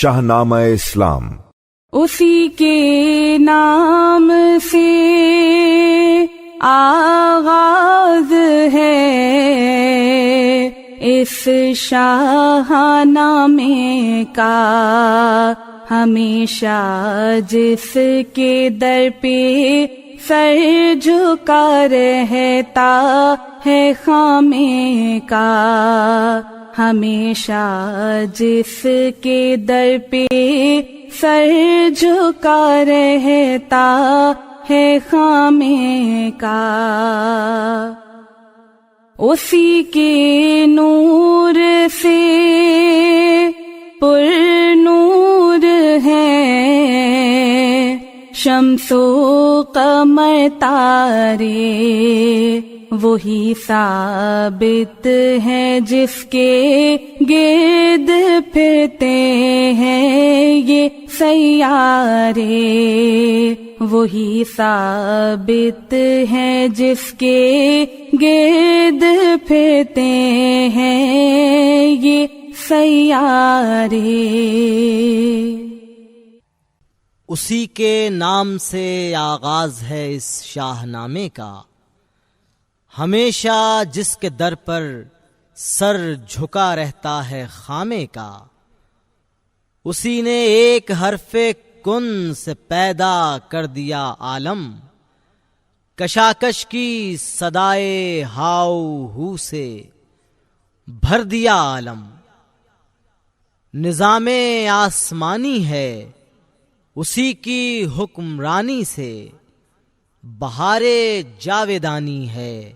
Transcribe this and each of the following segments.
شاہنامہ اسلام۔ اسی کے نام سے آغاز ہے اس شاہنامے کا، ہمیشہ جس کے در پہ سر جھکا رہتا ہے خامے کا، ہمیشہ جس کے در پہ سر جھکا رہتا ہے خامے کا، اسی کے نور سے پر نور ہے شمس و قمر تارے، وہی ثابت ہے جس کے گرد پھرتے ہیں یہ سیارے، وہی ثابت ہے جس کے گرد پھرتے ہیں یہ سیارے۔ اسی کے نام سے آغاز ہے اس شاہ نامے کا، ہمیشہ جس کے در پر سر جھکا رہتا ہے خامے کا، اسی نے ایک حرف کن سے پیدا کر دیا عالم، کشاکش کی صدائے ہاؤ ہو سے بھر دیا عالم، نظام آسمانی ہے اسی کی حکمرانی سے، بہار جاویدانی ہے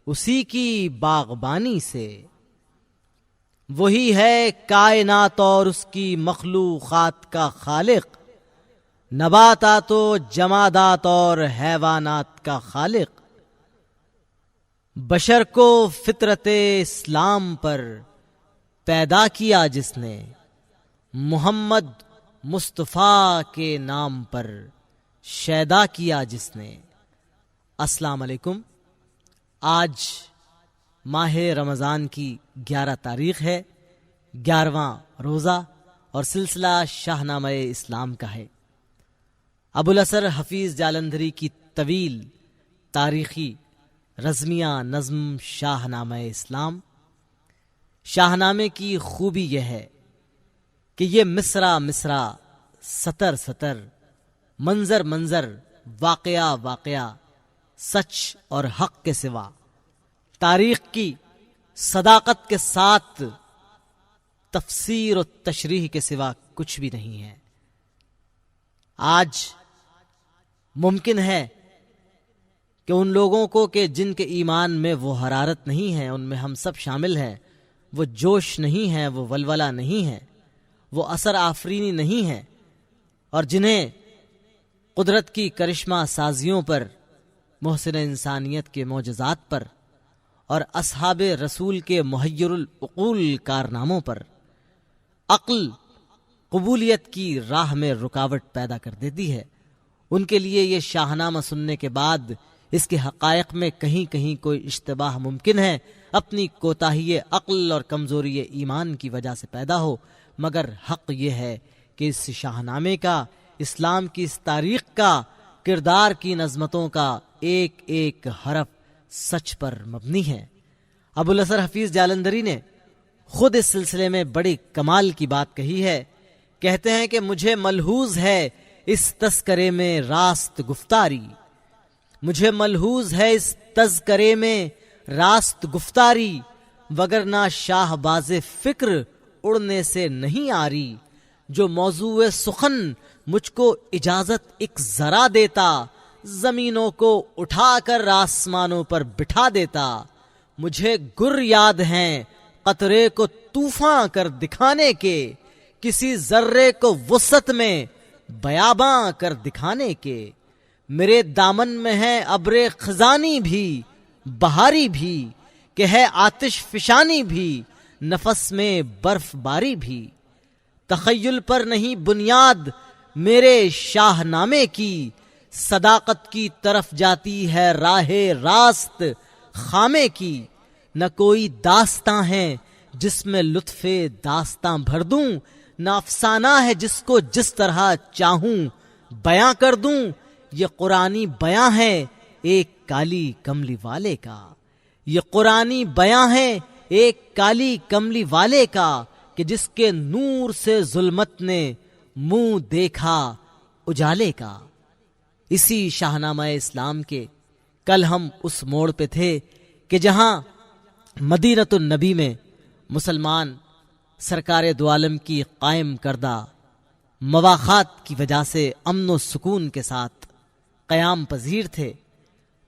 اسی کی باغبانی سے، وہی ہے کائنات اور اس کی مخلوقات کا خالق، نباتات و جمادات اور حیوانات کا خالق، بشر کو فطرت اسلام پر پیدا کیا جس نے، محمد مصطفیٰ کے نام پر شیدا کیا جس نے۔ السلام علیکم۔ آج ماہ رمضان کی 11 تاریخ ہے، 11واں روزہ اور سلسلہ شاہنامہ اسلام کا ہے۔ ابوالاسر حفیظ جالندھری کی طویل تاریخی رزمیہ نظم شاہنامہ اسلام۔ شاہنامے کی خوبی یہ ہے کہ یہ مصرع مصرع، سطر سطر، منظر منظر، واقعہ واقعہ، سچ اور حق کے سوا، تاریخ کی صداقت کے ساتھ تفسیر و تشریح کے سوا کچھ بھی نہیں ہے۔ آج ممکن ہے کہ ان لوگوں کو کہ جن کے ایمان میں وہ حرارت نہیں ہے، ان میں ہم سب شامل ہیں، وہ جوش نہیں ہے، وہ ولولہ نہیں ہے، وہ اثر آفرینی نہیں ہے، اور جنہیں قدرت کی کرشمہ سازیوں پر، محسن انسانیت کے معجزات پر اور اصحاب رسول کے محیر العقول کارناموں پر عقل قبولیت کی راہ میں رکاوٹ پیدا کر دیتی ہے، ان کے لیے یہ شاہنامہ سننے کے بعد اس کے حقائق میں کہیں کہیں کوئی اشتباہ ممکن ہے، اپنی کوتاہی عقل اور کمزوری ایمان کی وجہ سے پیدا ہو، مگر حق یہ ہے کہ اس شاہنامے کا، اسلام کی اس تاریخ کا، کردار کی نظمتوں کا ایک ایک حرف سچ پر مبنی ہے۔ ابوالاسر حفیظ جالندھری نے خود اس سلسلے میں بڑی کمال کی بات کہی ہے، کہتے ہیں کہ مجھے ملحوظ ہے اس تذکرے میں راست گفتاری، مجھے ملحوظ ہے اس تذکرے میں راست گفتاری، وگرنہ شاہ باز فکر اڑنے سے نہیں آ رہی، جو موضوع سخن مجھ کو اجازت ایک ذرا دیتا، زمینوں کو اٹھا کر آسمانوں پر بٹھا دیتا، مجھے گر یاد ہیں قطرے کو طوفاں کر دکھانے کے، کسی ذرے کو وسعت میں بیاباں کر دکھانے کے، میرے دامن میں ہے ابر خزانی بھی، بہاری بھی، کہ ہے آتش فشانی بھی، نفس میں برف باری بھی، تخیل پر نہیں بنیاد میرے شاہ نامے کی، صداقت کی طرف جاتی ہے راہ راست خامے کی، نہ کوئی داستاں ہے جس میں لطف داستاں بھر دوں، نہ افسانہ ہے جس کو جس طرح چاہوں بیاں کر دوں، یہ قرآنی بیاں ہے ایک کالی کملی والے کا، یہ قرآنی بیاں ہے ایک کالی کملی والے کا، کہ جس کے نور سے ظلمت نے منہ دیکھا اجالے کا۔ اسی شاہنامہ اسلام کے کل ہم اس موڑ پہ تھے کہ جہاں مدینۃ النبی میں مسلمان سرکار دو عالم کی قائم کردہ مواخات کی وجہ سے امن و سکون کے ساتھ قیام پذیر تھے،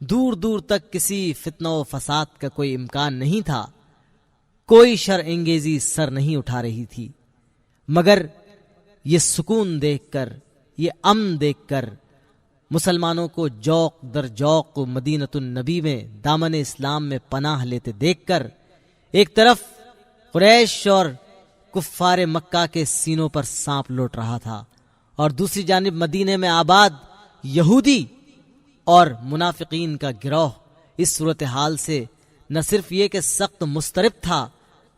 دور دور تک کسی فتنہ و فساد کا کوئی امکان نہیں تھا، کوئی شر انگیزی سر نہیں اٹھا رہی تھی، مگر یہ سکون دیکھ کر، یہ امن دیکھ کر مسلمانوں کو جوق در جوق مدینۃ النبی میں دامن اسلام میں پناہ لیتے دیکھ کر ایک طرف قریش اور کفار مکہ کے سینوں پر سانپ لوٹ رہا تھا، اور دوسری جانب مدینے میں آباد یہودی اور منافقین کا گروہ اس صورتحال سے نہ صرف یہ کہ سخت مضطرب تھا،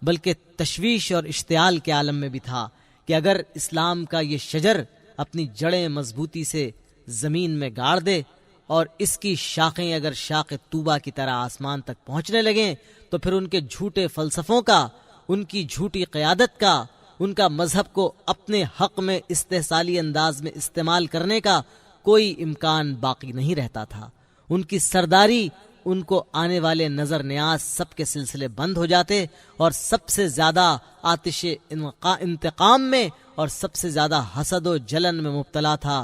بلکہ تشویش اور اشتعال کے عالم میں بھی تھا کہ اگر اسلام کا یہ شجر اپنی جڑیں مضبوطی سے زمین میں گاڑ دے اور اس کی شاخیں اگر شاخ طوبہ کی طرح آسمان تک پہنچنے لگیں تو پھر ان کے جھوٹے فلسفوں کا، ان کی جھوٹی قیادت کا، ان کا مذہب کو اپنے حق میں استحصالی انداز میں استعمال کرنے کا کوئی امکان باقی نہیں رہتا تھا۔ ان کی سرداری، ان کو آنے والے نظر نیاز سب کے سلسلے بند ہو جاتے، اور سب سے زیادہ آتش انتقام میں اور سب سے زیادہ حسد و جلن میں مبتلا تھا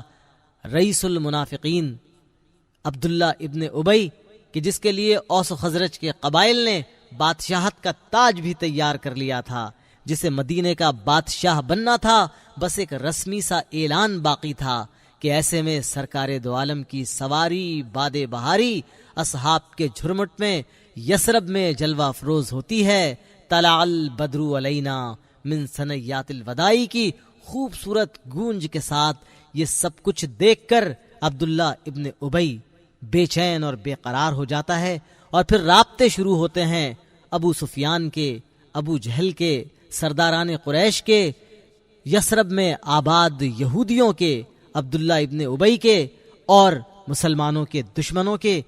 رئیس المنافقین عبداللہ ابن ابی، کہ جس کے لیے اوس و خزرج کے قبائل نے بادشاہت کا تاج بھی تیار کر لیا تھا، جسے مدینے کا بادشاہ بننا تھا، بس ایک رسمی سا اعلان باقی تھا کہ ایسے میں سرکار دو عالم کی سواری باد بہاری اصحاب کے جھرمٹ میں یثرب میں جلوہ افروز ہوتی ہے۔ طلع البدر علینا من ثنیات الوداع کی خوبصورت گونج کے ساتھ یہ سب کچھ دیکھ کر عبداللہ ابن ابی بے چین اور بے قرار ہو جاتا ہے، اور پھر رابطے شروع ہوتے ہیں ابو سفیان کے، ابو جہل کے، سرداران قریش کے، یثرب میں آباد یہودیوں کے، عبداللہ ابن ابی کے، اور مسلمانوں کے دشمنوں کے۔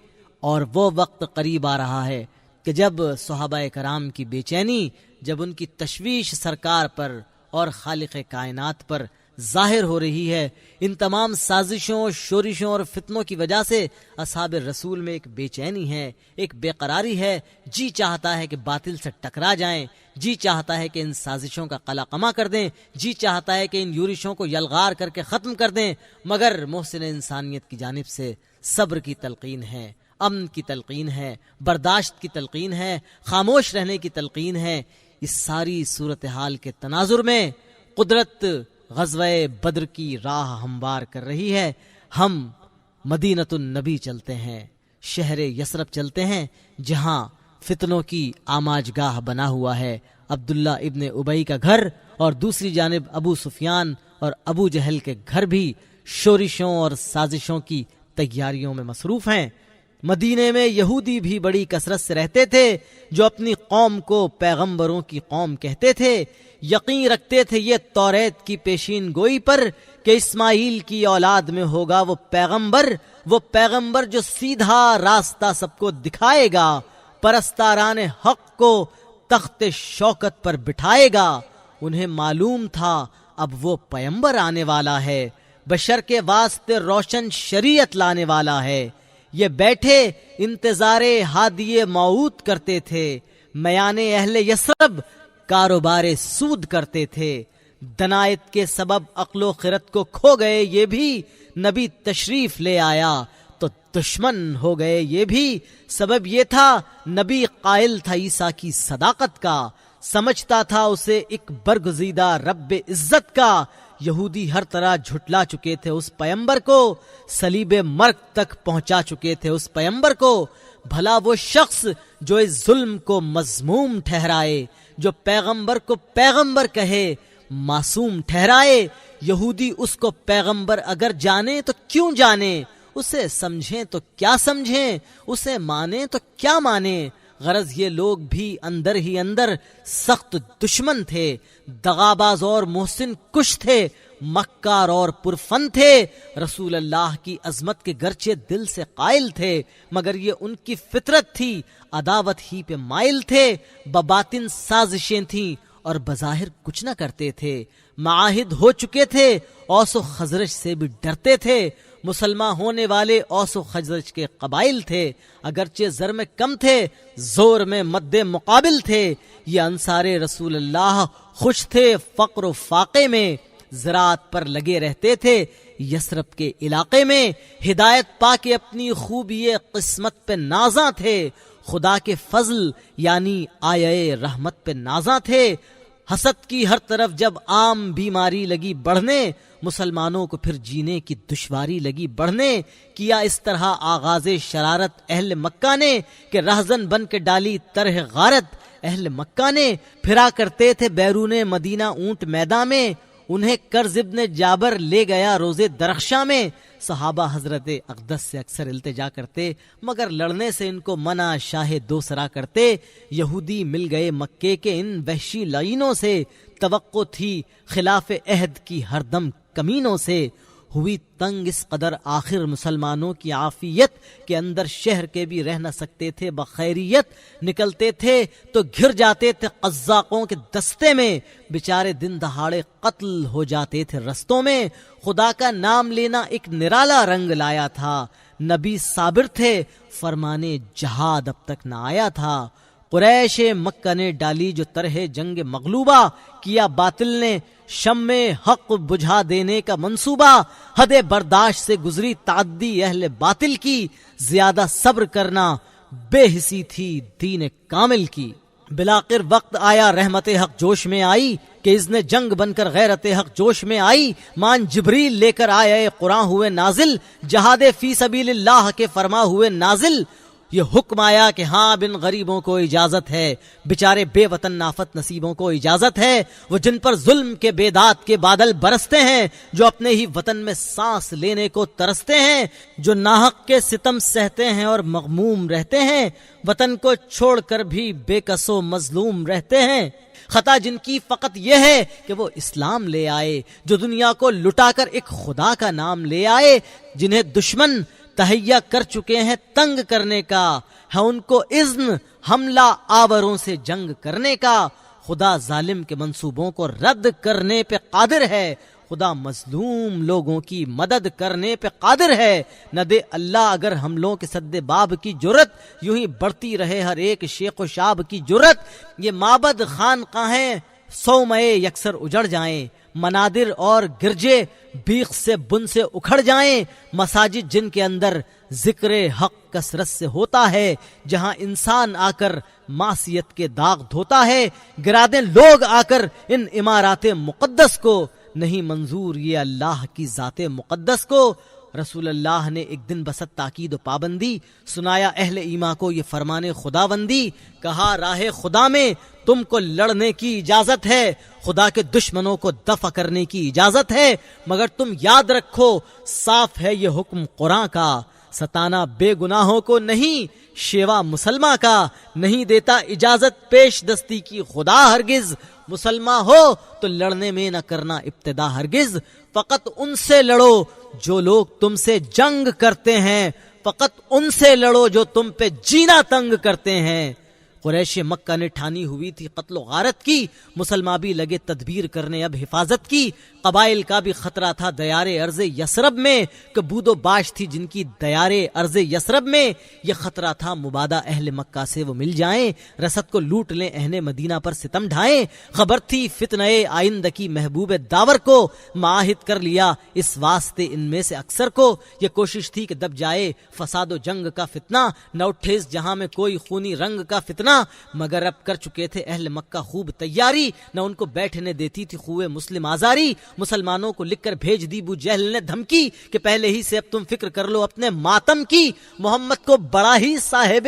اور وہ وقت قریب آ رہا ہے کہ جب صحابہ کرام کی بے چینی، جب ان کی تشویش سرکار پر اور خالق کائنات پر ظاہر ہو رہی ہے، ان تمام سازشوں، شورشوں اور فتنوں کی وجہ سے اصحاب رسول میں ایک بے چینی ہے، ایک بے قراری ہے، جی چاہتا ہے کہ باطل سے ٹکرا جائیں، جی چاہتا ہے کہ ان سازشوں کا قلع قمع کر دیں، جی چاہتا ہے کہ ان یورشوں کو یلغار کر کے ختم کر دیں، مگر محسن انسانیت کی جانب سے صبر کی تلقین ہے، امن کی تلقین ہے، برداشت کی تلقین ہے، خاموش رہنے کی تلقین ہے۔ اس ساری صورتحال کے تناظر میں قدرت غزوہ بدر کی راہ ہموار کر رہی ہے۔ ہم مدینۃ النبی چلتے ہیں، شہر یثرب چلتے ہیں، جہاں فتنوں کی آماج گاہ بنا ہوا ہے عبداللہ ابن ابی کا گھر، اور دوسری جانب ابو سفیان اور ابو جہل کے گھر بھی شورشوں اور سازشوں کی تیاریوں میں مصروف ہیں۔ مدینے میں یہودی بھی بڑی کثرت سے رہتے تھے، جو اپنی قوم کو پیغمبروں کی قوم کہتے تھے، یقین رکھتے تھے یہ توریت کی پیشین گوئی پر کہ اسماعیل کی اولاد میں ہوگا وہ پیغمبر جو سیدھا راستہ سب کو دکھائے گا، پرستاران حق کو تخت شوکت پر بٹھائے گا۔ انہیں معلوم تھا اب وہ پیغمبر آنے والا ہے، بشر کے واسطے روشن شریعت لانے والا ہے۔ یہ بیٹھے انتظار ہادی موعود کرتے تھے، میان اہل یثرب کاروبار سود کرتے تھے، دنایت کے سبب عقل و خرد کو کھو گئے یہ بھی، نبی تشریف لے آیا تو دشمن ہو گئے یہ بھی۔ سبب یہ تھا نبی قائل تھا عیسیٰ کی صداقت کا، سمجھتا تھا اسے ایک برگزیدہ رب عزت کا۔ یہودی ہر طرح جھٹلا چکے تھے اس پیغمبر کو، صلیب مرگ تک پہنچا چکے تھے اس پیغمبر کو۔ بھلا وہ شخص جو اس ظلم کو مذموم ٹھہرائے، جو پیغمبر کو پیغمبر کہے، معصوم ٹھہرائے، یہودی اس کو پیغمبر اگر جانے تو کیوں جانے، اسے سمجھیں تو کیا سمجھیں، اسے مانیں تو کیا مانیں۔ غرض یہ لوگ بھی اندر ہی اندر سخت دشمن تھے، دغاباز اور محسن کش تھے، مکار اور پرفن تھے، رسول اللہ کی عظمت کے گرچہ دل سے قائل تھے مگر یہ ان کی فطرت تھی، عداوت ہی پہ مائل تھے، بباطن سازشیں تھیں اور بظاہر کچھ نہ کرتے تھے، معاہد ہو چکے تھے، اوس و خزرج سے بھی ڈرتے تھے، مسلمان ہونے والے اوس و خزرج کے قبائل تھے، اگرچہ زر میں کم تھے زور میں مد مقابل تھے، یہ انصار رسول اللہ خوش تھے فقر و فاقے میں، زراعت پر لگے رہتے تھے یثرب کے علاقے میں، ہدایت پا کے اپنی خوبی قسمت پہ نازاں تھے، خدا کے فضل یعنی آیے رحمت پہ نازاں تھے، حسد کی ہر طرف جب عام بیماری لگی بڑھنے، مسلمانوں کو پھر جینے کی دشواری لگی بڑھنے، کیا اس طرح آغاز شرارت اہل مکہ نے کہ رہزن بن کے ڈالی طرح غارت اہل مکہ نے، پھرا کرتے تھے بیرون مدینہ اونٹ میداں میں، انہیں کرز ابن جابر لے گیا روزے درخشاں میں، صحابہ حضرت اقدس سے اکثر التجا کرتے مگر لڑنے سے ان کو منع شاہ دوسرا کرتے، یہودی مل گئے مکے کے ان وحشی لعینوں سے، توقع تھی خلاف عہد کی ہر دم کمینوں سے، ہوئی تنگ اس قدر آخر مسلمانوں کی عافیت کہ اندر شہر کے بھی رہ نہ سکتے تھے بخیریت، نکلتے تھے تو گھر جاتے تھے قزاقوں کے دستے میں، بیچارے دن دہاڑے قتل ہو جاتے تھے رستوں میں، خدا کا نام لینا ایک نرالا رنگ لایا تھا، نبی صابر تھے فرمانے جہاد اب تک نہ آیا تھا، قریش مکہ نے ڈالی جو طرح جنگ مغلوبہ، کیا باطل نے شمع حق بجھا دینے کا منصوبہ، حد برداشت سے گزری تعدی اہل باطل کی، زیادہ صبر کرنا بے حسی تھی دین کامل کی، بلاخر وقت آیا رحمت حق جوش میں آئی کہ اذن جنگ بن کر غیرت حق جوش میں آئی، مان جبریل لے کر آئے قرآن ہوئے نازل، جہاد فی سبیل اللہ کے فرما ہوئے نازل، یہ حکم آیا کہ ہاں بن غریبوں کو اجازت ہے، بیچارے بے وطن نافت نصیبوں کو اجازت ہے، وہ جن پر ظلم کے بیداد کے بادل برستے ہیں، جو اپنے ہی وطن میں سانس لینے کو ترستے ہیں، جو ناحق کے ستم سہتے ہیں اور مغموم رہتے ہیں، وطن کو چھوڑ کر بھی بے کس و مظلوم رہتے ہیں، خطا جن کی فقط یہ ہے کہ وہ اسلام لے آئے، جو دنیا کو لٹا کر ایک خدا کا نام لے آئے، جنہیں دشمن تہیا کر چکے ہیں تنگ کرنے کا، ہے ان کو اذن حملہ آوروں سے جنگ کرنے کا، خدا ظالم کے منصوبوں کو رد کرنے پہ قادر ہے، خدا مظلوم لوگوں کی مدد کرنے پہ قادر ہے، نہ دے اللہ اگر حملوں کے سد باب کی جرت، یوں ہی بڑھتی رہے ہر ایک شیخ و شاب کی جرت، یہ معبد خانقاہیں صومعے یکسر اجڑ جائیں، منادر اور گرجے بیخ سے بن سے اکھڑ جائیں، مساجد جن کے اندر ذکر حق کثرت سے ہوتا ہے، جہاں انسان آ کر معصیت کے داغ دھوتا ہے، گرا دیں لوگ آ کر ان عمارات مقدس کو، نہیں منظور یہ اللہ کی ذات مقدس کو، رسول اللہ نے ایک دن بسط تاکید و پابندی، سنایا اہل ایمان کو یہ فرمان خداوندی، کہا راہ خدا میں تم کو لڑنے کی اجازت ہے، خدا کے دشمنوں کو دفع کرنے کی اجازت ہے، مگر تم یاد رکھو صاف ہے یہ حکم قرآن کا، ستانا بے گناہوں کو نہیں، شیوا مسلمہ کا، نہیں دیتا اجازت پیش دستی کی خدا ہرگز، مسلمان ہو تو لڑنے میں نہ کرنا ابتدا ہرگز، فقط ان سے لڑو جو لوگ تم سے جنگ کرتے ہیں، فقط ان سے لڑو جو تم پہ جینا تنگ کرتے ہیں، قریش مکہ نے ٹھانی ہوئی تھی قتل و غارت کی، مسلمان بھی لگے تدبیر کرنے اب حفاظت کی، قبائل کا بھی خطرہ تھا دیار ارض یثرب میں، کہ بود و باش تھی جن کی دیار ارض یثرب میں، یہ خطرہ تھا مبادہ اہل مکہ سے وہ مل جائیں، رسد کو لوٹ لیں اہل مدینہ پر ستم ڈھائیں، خبر تھی فتنہ آئندہ کی محبوب داور کو، معاہد کر لیا اس واسطے ان میں سے اکثر کو، یہ کوشش تھی کہ دب جائے فساد و جنگ کا فتنہ، نہ اٹھے اس جہاں میں کوئی خونی رنگ کا فتنہ، مگر اب کر چکے تھے اہل مکہ خوب تیاری، نہ ان کو بیٹھنے دیتی تھی خوہ مسلم آزاری، مسلمانوں کو لکھ کر بھیج دی ابو جہل نے دھمکی کہ پہلے ہی سے اب تم فکر کر لو اپنے ماتم کی، محمد کو بڑا ہی صاحب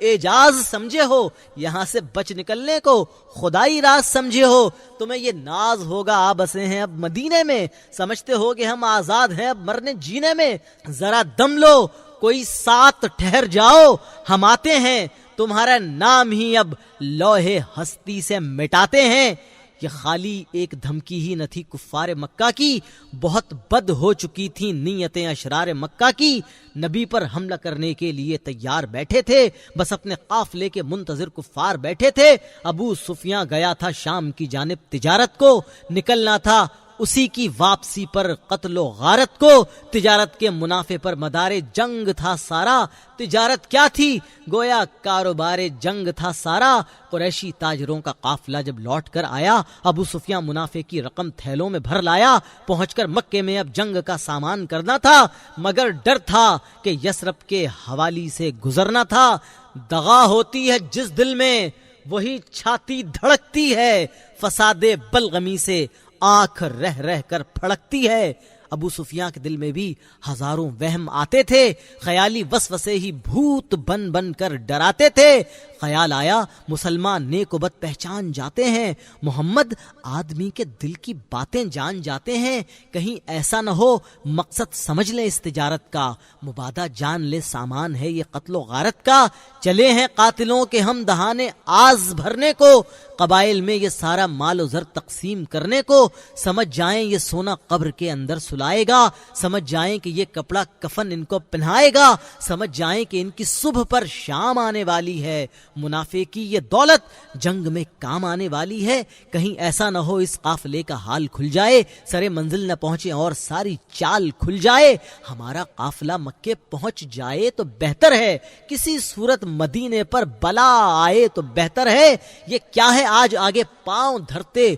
اعجاز سمجھے ہو، یہاں سے بچ نکلنے کو خدائی راز سمجھے ہو، تمہیں یہ ناز ہوگا آ بسے ہیں اب مدینے میں، سمجھتے ہو کہ ہم آزاد ہیں اب مرنے جینے میں، ذرا دم لو کوئی ساتھ ٹھہر جاؤ، ہم آتے ہیں، تمہارا نام ہی اب لوہے ہستی سے مٹاتے ہیں۔ یہ خالی ایک دھمکی ہی نہ تھی کفار مکہ کی، بہت بد ہو چکی تھی نیتیں اشرار مکہ کی۔ نبی پر حملہ کرنے کے لیے تیار بیٹھے تھے، بس اپنے قافلے کے منتظر کفار بیٹھے تھے۔ ابو سفیان گیا تھا شام کی جانب تجارت کو، نکلنا تھا اسی کی واپسی پر قتل و غارت کو۔ تجارت کے منافع پر مدار جنگ تھا سارا، تجارت کیا تھی گویا کاروبار جنگ تھا سارا۔ قریشی تاجروں کا قافلہ جب لوٹ کر آیا، ابو سفیان منافع کی رقم تھیلوں میں بھر لایا۔ پہنچ کر مکے میں اب جنگ کا سامان کرنا تھا، مگر ڈر تھا کہ یثرب کے حوالی سے گزرنا تھا۔ دغا ہوتی ہے جس دل میں وہی چھاتی دھڑکتی ہے، فساد بلغمی سے آنکھ رہ رہ کر پھڑکتی ہے۔ ابو سفیان کے دل میں بھی ہزاروں وہم آتے تھے، خیالی وسوسے ہی بھوت بن بن کر ڈراتے تھے۔ خیال آیا مسلمان نیک و بد پہچان جاتے ہیں، محمد آدمی کے دل کی باتیں جان جاتے ہیں، کہیں ایسا نہ ہو مقصد سمجھ لیں اس تجارت کا، مبادہ جان لے سامان ہے یہ قتل و غارت کا۔ چلے ہیں قاتلوں کے ہم دہانے آز بھرنے کو، قبائل میں یہ سارا مال و زر تقسیم کرنے کو۔ سمجھ جائیں یہ سونا قبر کے اندر سلائے گا، سمجھ جائیں کہ یہ کپڑا کفن ان کو پہنائے گا، سمجھ جائیں کہ ان کی صبح پر شام آنے والی ہے، منافع کی یہ دولت جنگ میں کام آنے والی ہے۔ کہیں ایسا نہ ہو اس قافلے کا حال کھل جائے، سرے منزل نہ پہنچے اور ساری چال کھل جائے۔ ہمارا قافلہ مکے پہنچ جائے تو بہتر ہے، کسی صورت مدینے پر بلا آئے تو بہتر ہے۔ یہ کیا ہے آج آگے پاؤں دھرتے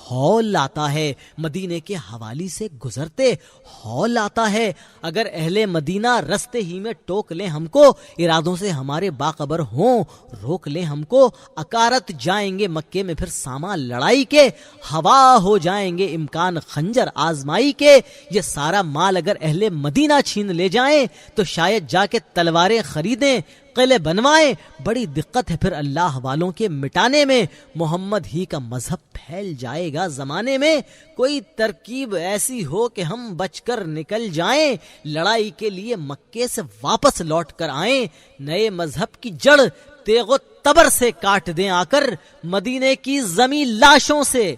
ہول آتا ہے، مدینے کے حوالی سے گزرتے ہول آتا ہے۔ اگر اہل مدینہ رستے ہی میں ٹوک لیں ہم کو، ارادوں سے ہمارے باخبر ہوں روک لیں ہم کو، اکارت جائیں گے مکے میں پھر سامان لڑائی کے، ہوا ہو جائیں گے امکان خنجر آزمائی کے۔ یہ سارا مال اگر اہل مدینہ چھین لے جائیں تو شاید جا کے تلواریں خریدیں، قلعے بنوائیں، بڑی دقت ہے پھر اللہ والوں کے مٹانے میں۔ محمد ہی کا مذہب پھیل جائے گا زمانے میں، کوئی ترکیب ایسی ہو کہ ہم بچ کر نکل جائیں، لڑائی کے لیے مکے سے واپس لوٹ کر آئیں، نئے مذہب کی جڑ تیغ و تبر سے کاٹ دیں آ کر، مدینے کی زمین لاشوں سے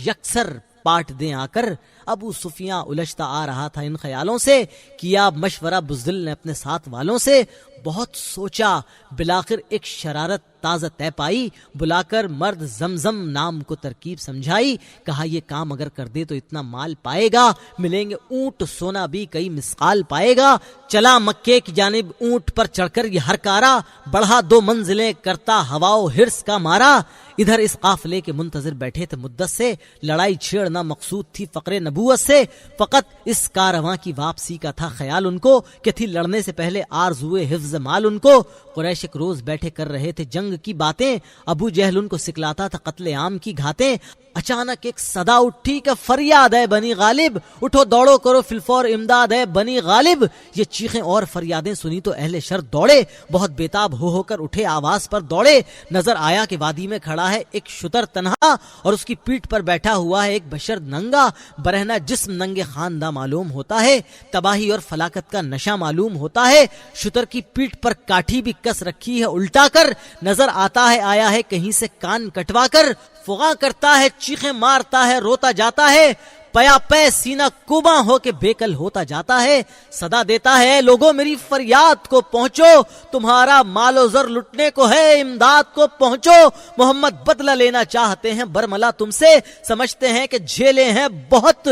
یکسر پاٹ دیں آ کر۔ ابو سفیان الجھتا آ رہا تھا ان خیالوں سے، کیا مشورہ بزدل نے اپنے ساتھ والوں سے، بہت سوچا، بلاخر ایک شرارت تازہ طے پائی، بلا کر مرد زمزم نام کو ترکیب سمجھائی، کہا یہ کام اگر کر دے تو اتنا مال پائے گا، ملیں گے اونٹ سونا بھی کئی مسقال پائے گا۔ چلا مکے کی جانب اونٹ پر چڑھ کر یہ ہر کارا، بڑھا 2 منزلیں کرتا ہوا و حرص کا مارا۔ ادھر اس قافلے کے منتظر بیٹھے تھے مدت سے، لڑائی چھیڑنا مقصود تھی فقر نبوت سے، فقط اس کارواں کی واپسی کا تھا خیال ان کو، کہ تھی لڑنے سے پہلے آرزوئے حفظ مال ان کو۔ قریش ایک روز بیٹھے کر رہے تھے جنگ کی باتیں، ابو جہل ان کو سکلاتا تھا قتل عام کی گھاتیں۔ اچانک ایک صدا اٹھی کہ فریاد ہے بنی غالب، اٹھو دوڑو کرو فی الفور امداد ہے بنی غالب۔ یہ چیخیں اور فریادیں سنی تو اہل شر دوڑے، بہت بےتاب ہو کر اٹھے آواز پر دوڑے۔ نظر آیا کہ وادی میں کھڑا ہے ایک شتر تنہا، اور اس کی پیٹھ پر بیٹھا ہوا ہے ایک بشر ننگا، برہنہ جسم ننگے خاندہ معلوم ہوتا ہے، تباہی اور فلاکت کا نشہ معلوم ہوتا ہے۔ شتر کی پیٹھ پر کاٹھی بھی کس رکھی ہے الٹا کر، نظر آتا ہے آیا ہے کہیں سے کان کٹوا کر، فغاں کرتا ہے چیخیں مارتا ہے روتا جاتا ہے، پیا پے سینہ کوباں ہو کے بیکل ہوتا جاتا ہے۔ صدا دیتا ہے لوگوں میری فریاد کو پہنچو، تمہارا مال و زر لٹنے کو ہے امداد کو پہنچو۔ محمد بدلہ لینا چاہتے ہیں برملا تم سے، سمجھتے ہیں کہ جھیلے ہیں بہت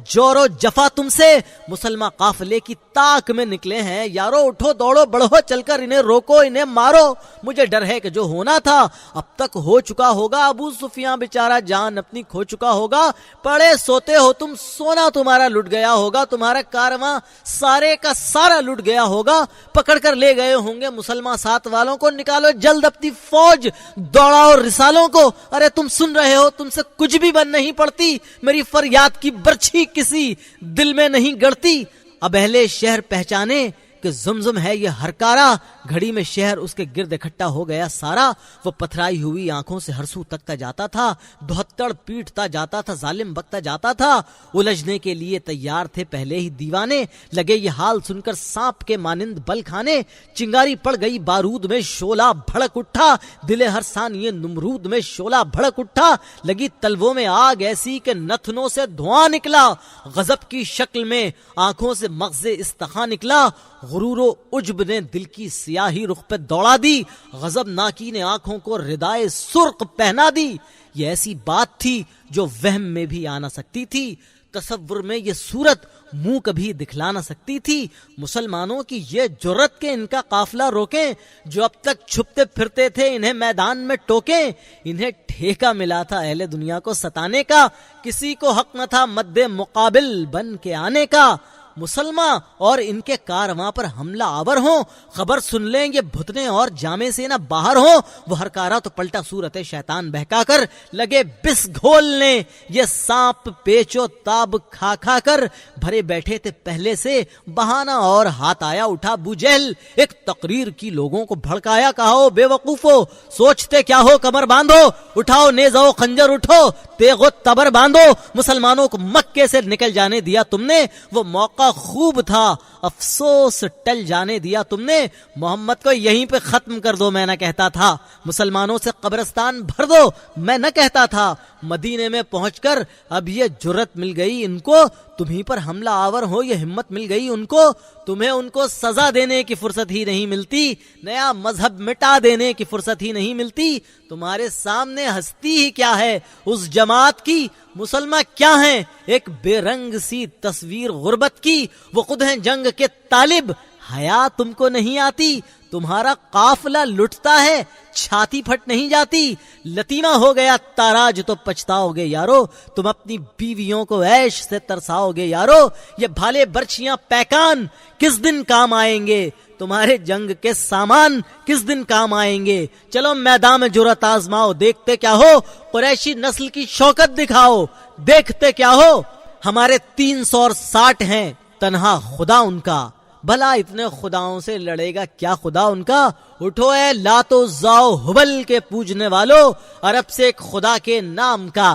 جور و جفا تم سے، مسلمان قافلے کی تاک میں نکلے ہیں یارو، اٹھو دوڑو بڑھو چل کر انہیں روکو انہیں مارو۔ مجھے ڈر ہے کہ جو ہونا تھا اب تک ہو چکا ہوگا، ابو سفیان بیچارہ جان اپنی کھو چکا ہوگا، پڑے سوتے ہو تم، سونا تمہارا لٹ گیا ہوگا، تمہارا کارواں سارے کا سارا لٹ گیا ہوگا، پکڑ کر لے گئے ہوں گے مسلمان ساتھ والوں کو، نکالو جلد اپنی فوج، دوڑاؤ رسالوں کو۔ ارے تم سن رہے ہو، تم سے کچھ بھی بن نہیں پڑتی، میری فریاد کی برچھی کسی دل میں نہیں گڑتی۔ اب اہل شہر پہچانے کہ زمزم ہے یہ ہرکارا، گھڑی میں شہر اس کے گرد اکٹھا ہو گیا سارا. وہ پتھرائی ہوئی آنکھوں سے ہر سو تکتا جاتا تھا، دہتڑ پیٹتا جاتا تھا، ظالم بکتا جاتا تھا. الجھنے کے لیے تیار تھے پہلے ہی دیوانے، لگے یہ حال سن کر سانپ کے مانند بل کھانے. چنگاری پڑ گئی بارود میں شعلہ بھڑک اٹھا، دل ہر ثانیے نمرود میں شعلہ بھڑک اٹھا. لگی تلووں میں آگ ایسی کہ نتنوں سے دھواں نکلا، غضب کی شکل میں آنکھوں سے مغز استخاں نکلا. غرور و عجب نے دل کی سیاہی رخ پہ دوڑا دی، غضب ناکی نے آنکھوں کو ردائے سرخ پہنا دی. یہ ایسی بات تھی جو وہم میں بھی آ نہ سکتی تھی، تصور میں یہ صورت منہ کبھی دکھلا نہ سکتی تھی. مسلمانوں کی یہ جرت کہ ان کا قافلہ روکیں، جو اب تک چھپتے پھرتے تھے انہیں میدان میں ٹوکیں. انہیں ٹھیکہ ملا تھا اہل دنیا کو ستانے کا، کسی کو حق نہ تھا مد مقابل بن کے آنے کا. مسلمان اور ان کے کارواں پر حملہ آور ہوں، خبر سن لیں یہ بھتنے اور جامے سے نہ باہر ہوں. وہ ہر کارا تو پلٹا صورت شیطان بہکا کر، لگے بس گھولنے یہ سانپ پیچ و تاب کھا کھا کر. بھرے بیٹھے تھے پہلے سے بہانہ اور ہاتھ آیا اٹھا ابو جہل. ایک تقریر کی لوگوں کو بھڑکایا، کہو بے وقوفو سوچتے کیا ہو، کمر باندھو، اٹھاؤ نیزہ و خنجر، اٹھو تیغ و تبر باندھو. مسلمانوں کو مکے سے نکل جانے دیا تم نے، وہ موقع خوب تھا، افسوس ٹل جانے دیا تم نے. محمد کو یہیں پہ ختم کر دو میں نہ کہتا تھا، مسلمانوں سے قبرستان بھر دو میں نہ کہتا تھا. مدینے میں پہنچ کر اب یہ جرت مل گئی ان کو، تمہیں پر حملہ آور ہو یہ ہمت مل گئی ان کو. تمہیں ان کو سزا دینے کی فرصت ہی نہیں ملتی، نیا مذہب مٹا دینے کی فرصت ہی نہیں ملتی. تمہارے سامنے ہستی ہی کیا ہے اس جماعت کی، مسلمان کیا ہیں ایک بے رنگ سی تصویر غربت کی. وہ خود ہیں جنگ کے طالب، حیا تم کو نہیں آتی. تمہارا قافلہ لٹتا ہے، چھاتی پھٹ نہیں جاتی. لتیمہ ہو گیا تاراج تو پچھتاؤ گے یارو، تم اپنی بیویوں کو عیش سے ترساؤ گے یارو. یہ بھالے برچیاں پیکان کس دن کام آئیں گے، تمہارے جنگ کے سامان کس دن کام آئیں گے. چلو میدان میں جرأت آزماؤ، دیکھتے کیا ہو قریشی نسل کی شوکت دکھاؤ. دیکھتے کیا ہو ہمارے 360 ہیں تنہا خدا ان کا، بھلا اتنے خداؤں سے لڑے گا کیا خدا ان کا. اٹھو اے لات و عزا و ہبل کے پوجنے والو، عرب سے ایک خدا کے نام کا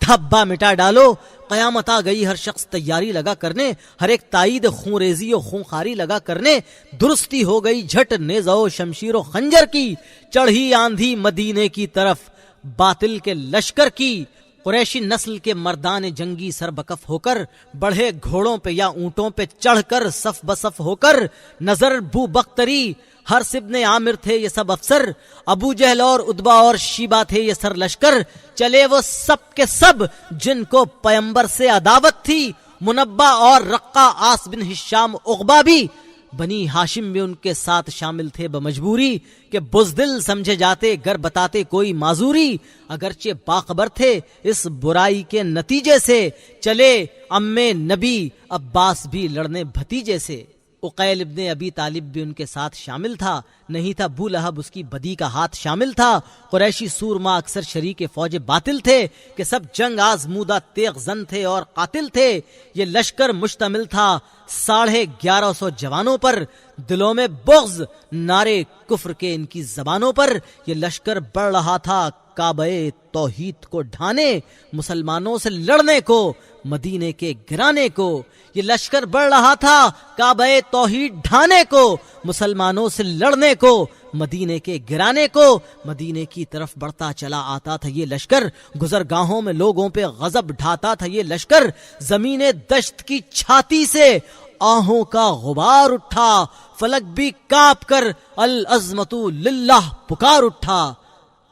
دھبا مٹا ڈالو. قیامت آ گئی، ہر شخص تیاری لگا کرنے، ہر ایک تائید خون ریزی و خون خاری لگا کرنے. درستی ہو گئی جھٹ نیزہ و شمشیر و خنجر کی، چڑھی آندھی مدینے کی طرف باطل کے لشکر کی. قریشی نسل کے مردان جنگی سر بکف ہو کر بڑھے گھوڑوں پہ یا اونٹوں پہ چڑھ کر صف بصف ہو کر. نظر بو بختری ہر ابن عامر تھے یہ سب افسر، ابو جہل اور ادبا اور شیبہ تھے یہ سر لشکر. چلے وہ سب کے سب جن کو پیمبر سے عداوت تھی، منبع اور رقہ آس بن ہشام عقبہ بھی. بنی ہاشم بھی ان کے ساتھ شامل تھے بمجبوری، کہ بزدل سمجھے جاتے گر بتاتے کوئی معذوری. اگرچہ باخبر تھے اس برائی کے نتیجے سے، چلے امے نبی عباس بھی لڑنے بھتیجے سے. عقیل ابن ابی طالب بھی ان کے ساتھ شامل تھا، نہیں تھا ابو لہب اس کی بدی کا ہاتھ شامل تھا. قریشی سورما اکثر شریک فوج باطل تھے کہ سب جنگ آزمودہ تیغ زن تھے اور قاتل تھے. یہ لشکر مشتمل تھا 1150 جوانوں پر، دلوں میں بغض نعرے کفر کے ان کی زبانوں پر. یہ لشکر بڑھ رہا تھا کعبہ توحید کو ڈھانے، مسلمانوں سے لڑنے کو، مدینے کے گرانے کو. یہ لشکر بڑھ رہا تھا کعبہ توحید ڈھانے کو، مسلمانوں سے لڑنے کو، مدینے کے گرانے کو. مدینے کی طرف بڑھتا چلا آتا تھا یہ لشکر، گزرگاہوں میں لوگوں پہ غضب ڈھاتا تھا یہ لشکر. زمین دشت کی چھاتی سے آہوں کا غبار اٹھا، فلک بھی کانپ کر العظمت للہ پکار اٹھا.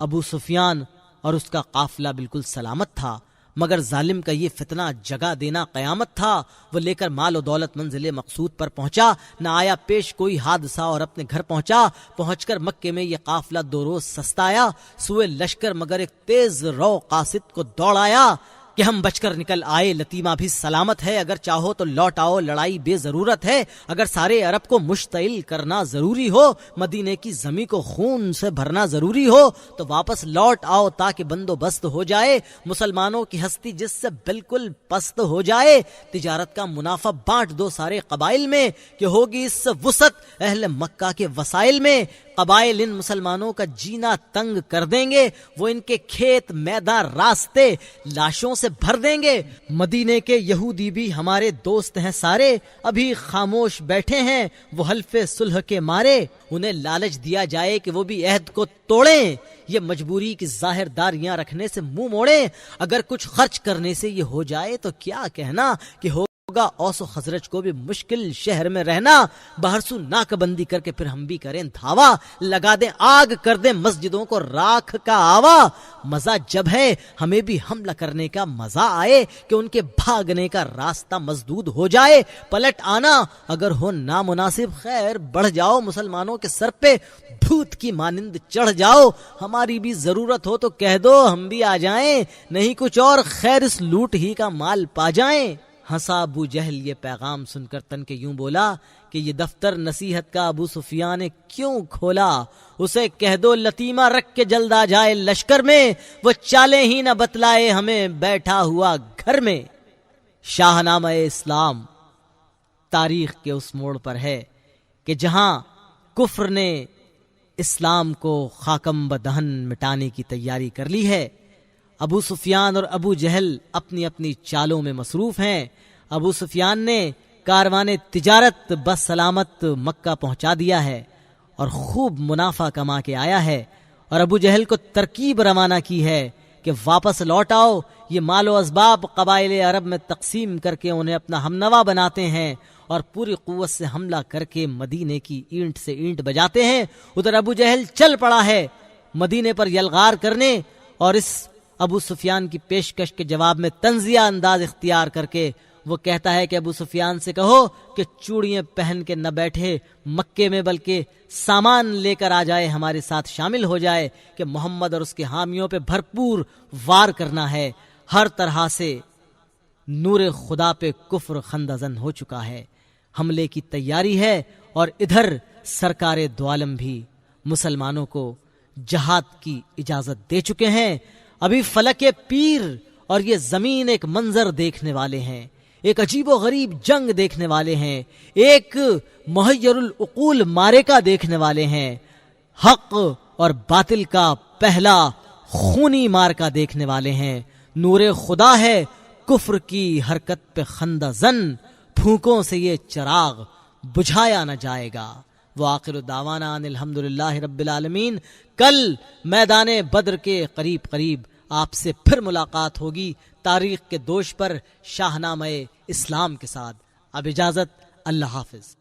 ابو سفیان اور اس کا قافلہ بالکل سلامت تھا، مگر ظالم کا یہ فتنہ جگہ دینا قیامت تھا. وہ لے کر مال و دولت منزل مقصود پر پہنچا، نہ آیا پیش کوئی حادثہ اور اپنے گھر پہنچا. پہنچ کر مکے میں یہ قافلہ 2 روز سستا آیا. سوئے لشکر مگر ایک تیز رو قاصد کو دوڑایا. کہ ہم بچ کر نکل آئے، لطیمہ بھی سلامت ہے، اگر چاہو تو لوٹ آؤ، لڑائی بے ضرورت ہے، اگر سارے عرب کو مشتعل کرنا ضروری ہو، مدینے کی زمین کو خون سے بھرنا ضروری ہو، تو واپس لوٹ آؤ تاکہ بندوبست ہو جائے، مسلمانوں کی ہستی جس سے بالکل پست ہو جائے، تجارت کا منافع بانٹ دو سارے قبائل میں کہ ہوگی اس سے وسعت اہل مکہ کے وسائل میں، قبائل ان مسلمانوں کا جینا تنگ کر دیں گے، وہ ان کے کھیت میدان راستے لاشوں سے بھر دیں گے۔ مدینے کے یہودی بھی ہمارے دوست ہیں سارے، ابھی خاموش بیٹھے ہیں وہ حلف صلح کے مارے، انہیں لالچ دیا جائے کہ وہ بھی عہد کو توڑیں، یہ مجبوری کی ظاہر داریاں رکھنے سے منہ موڑیں، اگر کچھ خرچ کرنے سے یہ ہو جائے تو کیا کہنا کہ ہوگا اوس و خزرج کو بھی مشکل شہر میں رہنا، باہر سو ناک بندی کر کے پھر ہم بھی کریں دھاوا، لگا دیں آگ، کر دیں مسجدوں کو راکھ کا آوا، مزہ جب ہے ہمیں بھی حملہ کرنے کا مزہ آئے کہ ان کے بھاگنے کا راستہ مسدود ہو جائے، پلٹ آنا اگر ہو نامناسب، خیر بڑھ جاؤ، مسلمانوں کے سر پہ بھوت کی مانند چڑھ جاؤ، ہماری بھی ضرورت ہو تو کہہ دو ہم بھی آ جائیں، نہیں کچھ اور خیر اس لوٹ ہی کا مال پا جائیں۔ ہنسا ابو جہل یہ پیغام سن کر تن کے یوں بولا کہ یہ دفتر نصیحت کا ابو سفیان نے کیوں کھولا، اسے کہہ دو لطیمہ رکھ کے جلد آ جائے لشکر میں، وہ چالیں ہی نہ بتلائے ہمیں بیٹھا ہوا گھر میں۔ شاہ نامہ اسلام تاریخ کے اس موڑ پر ہے کہ جہاں کفر نے اسلام کو خاکم بدہن مٹانے کی تیاری کر لی ہے، ابو سفیان اور ابو جہل اپنی اپنی چالوں میں مصروف ہیں۔ ابو سفیان نے کاروان تجارت بس سلامت مکہ پہنچا دیا ہے اور خوب منافع کما کے آیا ہے، اور ابو جہل کو ترکیب روانہ کی ہے کہ واپس لوٹ آؤ، یہ مال و اسباب قبائل عرب میں تقسیم کر کے انہیں اپنا ہمنوا بناتے ہیں اور پوری قوت سے حملہ کر کے مدینے کی اینٹ سے اینٹ بجاتے ہیں۔ ادھر ابو جہل چل پڑا ہے مدینے پر یلغار کرنے، اور اس ابو سفیان کی پیشکش کے جواب میں طنزیہ انداز اختیار کر کے وہ کہتا ہے کہ ابو سفیان سے کہو کہ چوڑیاں پہن کے نہ بیٹھے مکے میں، بلکہ سامان لے کر آ جائے، ہمارے ساتھ شامل ہو جائے کہ محمد اور اس کے حامیوں پہ بھرپور وار کرنا ہے۔ ہر طرح سے نور خدا پہ کفر خندزن ہو چکا ہے، حملے کی تیاری ہے، اور ادھر سرکار دو عالم بھی مسلمانوں کو جہاد کی اجازت دے چکے ہیں۔ ابھی فلک پیر اور یہ زمین ایک منظر دیکھنے والے ہیں، ایک عجیب و غریب جنگ دیکھنے والے ہیں، ایک محیر العقول معرکہ دیکھنے والے ہیں، حق اور باطل کا پہلا خونی معرکہ دیکھنے والے ہیں۔ نور خدا ہے کفر کی حرکت پہ خندہ زن، پھونکوں سے یہ چراغ بجھایا نہ جائے گا۔ وآخر دعوانا ان الحمدللہ رب العالمین۔ کل میدان بدر کے قریب قریب آپ سے پھر ملاقات ہوگی تاریخ کے دوش پر شاہ نامہ اسلام کے ساتھ۔ اب اجازت، اللہ حافظ۔